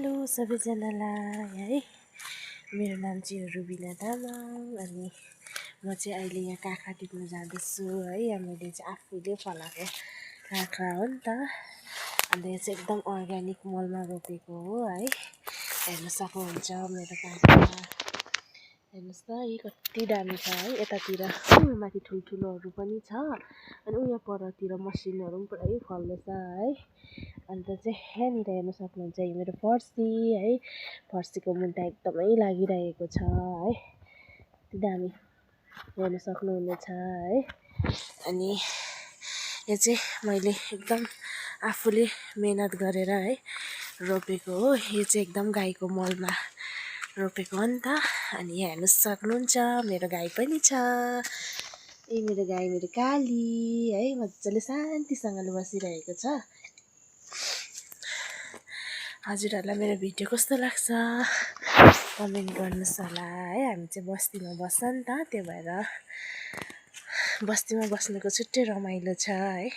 Hello सबैजनालाई है। मेरो नाम चाहिँ हो रुबिना तामाङ अनि म चाहिँ अहिले यहाँ काँक्रा टिप्न जाँदैछु है। यहाँ मैले चाहिँ आफैले फलाएको काँक्रा हो नि त। अन्त यो चाहिँ एकदम अर्ग्यानिक मलमा रोपेको हो है। हेर्न सक्नुहुन्छ मेरो काँक्रा, हेर्नुहोस् त यी कति दामी छ है। यतातिर माथि ठुल्ठुलोहरू पनि छ अनि उयो परतिर मसिनोहरू पनि पुरै फल्दैछ है। अन्त चाहिँ यहाँनिर हेर्न सक्नुहुन्छ यो मेरो फर्सी है। फर्सीको मुन्टा एकदमै लागिरहेको छ है, कति दामी हेर्न सक्नुहुनेछ है। अनि यो चाहिँ मैले एकदम आफूले मेहनत गरेर है रोपेको हो। यो चाहिँ एकदम गाईको मलमा रोपेको हो नि त। अनि यहाँ हेर्न सक्नुहुन्छ मेरो गाई पनि छ। यही मेरो गाई, मेरो काली है, मजाले शान्तिसँगले बसिरहेको छ। हजुरहरूलाई मेरो भिडियो कस्तो लाग्छ कमेन्ट गर्नुहोस् होला है। हामी चाहिँ बस्तीमा बस्छ नि त, त्यो भएर बस्तीमा बस्नुको छुट्टै रमाइलो छ है।